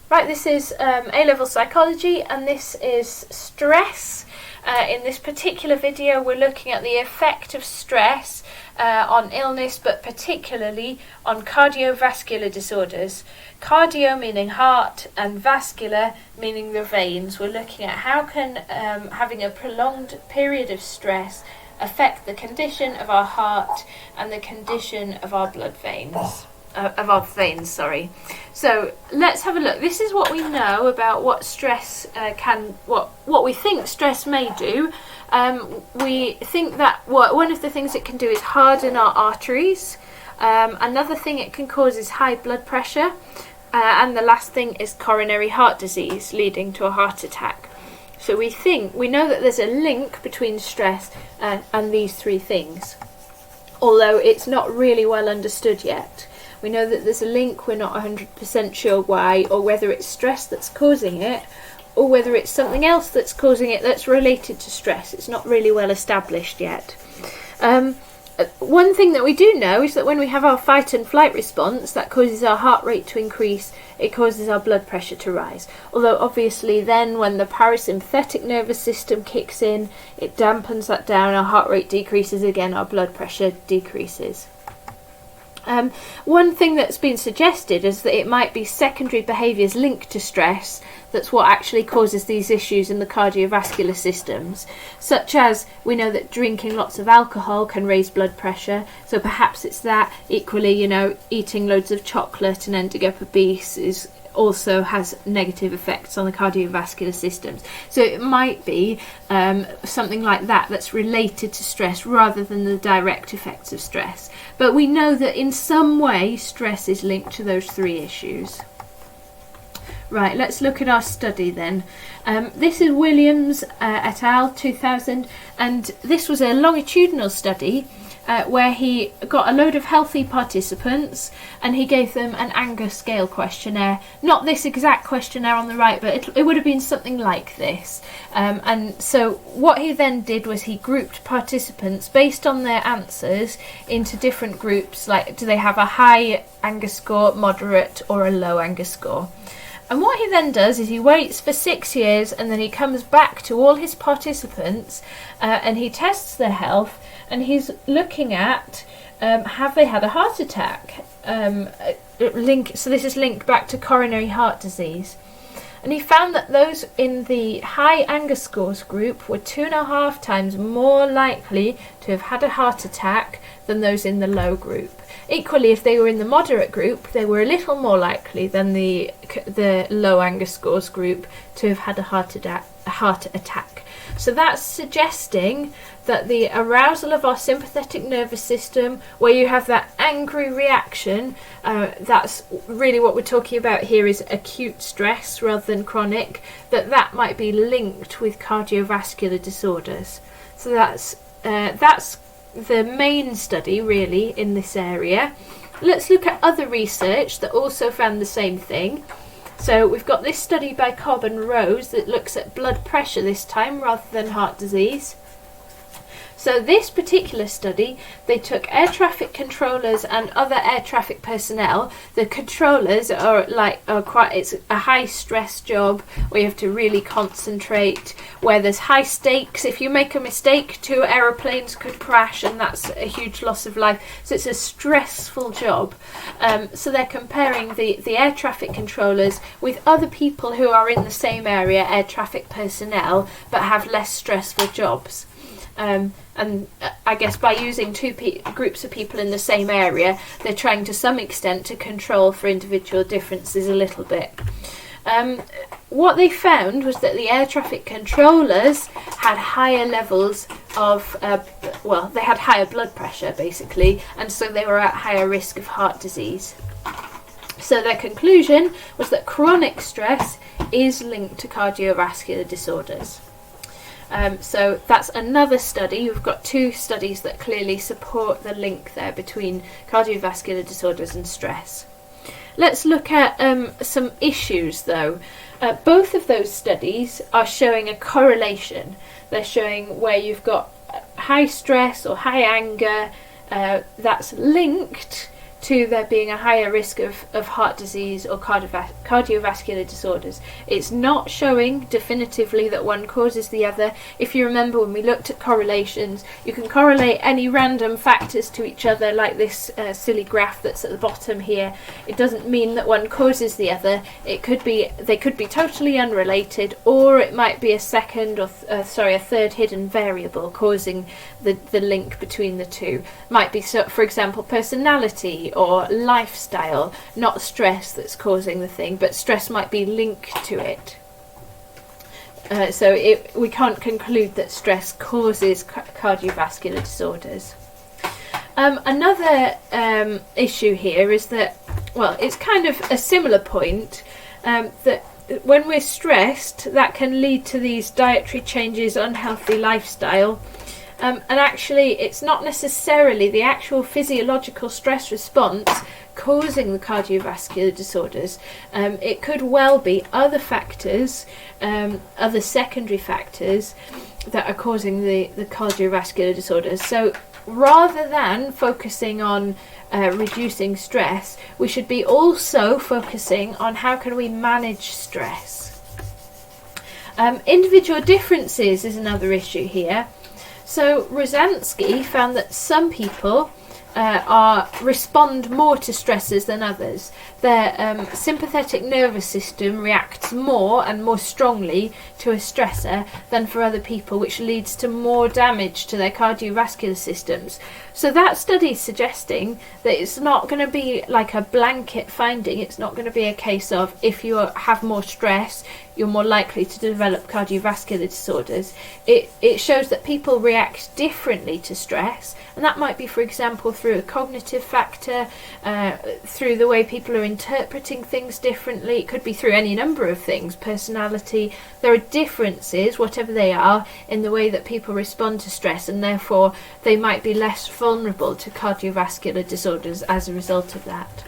Right, this is A-level psychology, and this is stress. In this particular video, we're looking at the effect of stress on illness, but particularly on cardiovascular disorders. Cardio meaning heart, and vascular meaning the veins. We're looking at how can having a prolonged period of stress affect the condition of our heart and the condition of our blood veins. So let's have a look. This is what we know about what stress what we think stress may do. We think that one of the things it can do is harden our arteries. Another thing it can cause is high blood pressure. And the last thing is coronary heart disease, leading to a heart attack. So we know that there's a link between stress and these three things, although it's not really well understood yet. We know that there's a link, we're not 100% sure why, or whether it's stress that's causing it, or whether it's something else that's causing it that's related to stress. It's not really well established yet. One thing that we do know is that when we have our fight and flight response, that causes our heart rate to increase, it causes our blood pressure to rise. Although obviously then when the parasympathetic nervous system kicks in, it dampens that down, our heart rate decreases again, our blood pressure decreases. One thing that's been suggested is that it might be secondary behaviours linked to stress that's what actually causes these issues in the cardiovascular systems, such as we know that drinking lots of alcohol can raise blood pressure, so perhaps it's that. Equally, eating loads of chocolate and ending up obese also has negative effects on the cardiovascular systems. So it might be something like that that's related to stress rather than the direct effects of stress. But we know that in some way stress is linked to those three issues. Right, let's look at our study then. This is Williams et al. 2000, and this was a longitudinal study where he got a load of healthy participants and he gave them an anger scale questionnaire. Not this exact questionnaire on the right, but it would have been something like this. And so what he then did was he grouped participants based on their answers into different groups, like do they have a high anger score, moderate, or a low anger score. And what he then does is he waits for 6 years and then he comes back to all his participants and he tests their health, and he's looking at have they had a heart attack. So this is linked back to coronary heart disease. And he found that those in the high anger scores group were 2.5 times more likely to have had a heart attack than those in the low group. Equally, if they were in the moderate group, they were a little more likely than the low anger scores group to have had a heart attack. So that's suggesting that the arousal of our sympathetic nervous system, where you have that angry reaction, that's really what we're talking about here is acute stress rather than chronic, that might be linked with cardiovascular disorders. So that's the main study really in this area. Let's look at other research that also found the same thing. So we've got this study by Cobb and Rose that looks at blood pressure this time rather than heart disease. So this particular study, they took air traffic controllers and other air traffic personnel. The controllers it's a high stress job where you have to really concentrate, where there's high stakes. If you make a mistake, 2 aeroplanes could crash and that's a huge loss of life. So it's a stressful job. So they're comparing the air traffic controllers with other people who are in the same area, air traffic personnel, but have less stressful jobs. And I guess by using two groups of people in the same area, they're trying to some extent to control for individual differences a little bit. What they found was that the air traffic controllers had higher levels of, they had higher blood pressure basically, and so they were at higher risk of heart disease. So their conclusion was that chronic stress is linked to cardiovascular disorders. So that's another study. You've got 2 studies that clearly support the link there between cardiovascular disorders and stress. Let's look at some issues though. Both of those studies are showing a correlation. They're showing where you've got high stress or high anger that's linked to there being a higher risk of heart disease or cardiovascular disorders. It's not showing definitively that one causes the other. If you remember when we looked at correlations, you can correlate any random factors to each other, like this silly graph that's at the bottom here. It doesn't mean that one causes the other. They could be totally unrelated, or it might be a third hidden variable causing the link between the two. Might be, so, for example, personality or lifestyle, not stress that's causing the thing, but stress might be linked to it. We can't conclude that stress causes cardiovascular disorders. Another issue here is that, well, it's kind of a similar point, that when we're stressed, that can lead to these dietary changes, unhealthy lifestyle. And actually, it's not necessarily the actual physiological stress response causing the cardiovascular disorders. It could well be other factors, other secondary factors that are causing the cardiovascular disorders. So rather than focusing on reducing stress, we should be also focusing on how can we manage stress. Individual differences is another issue here. So Rosansky found that some people respond more to stressors than others. Their sympathetic nervous system reacts more and more strongly to a stressor than for other people, which leads to more damage to their cardiovascular systems. So that study is suggesting that it's not going to be like a blanket finding. It's not going to be a case of if you have more stress, you're more likely to develop cardiovascular disorders. It shows that people react differently to stress, and that might be, for example, through a cognitive factor, through the way people are interpreting things differently. It could be through any number of things, personality. There are differences, whatever they are, in the way that people respond to stress, and therefore they might be less vulnerable to cardiovascular disorders as a result of that.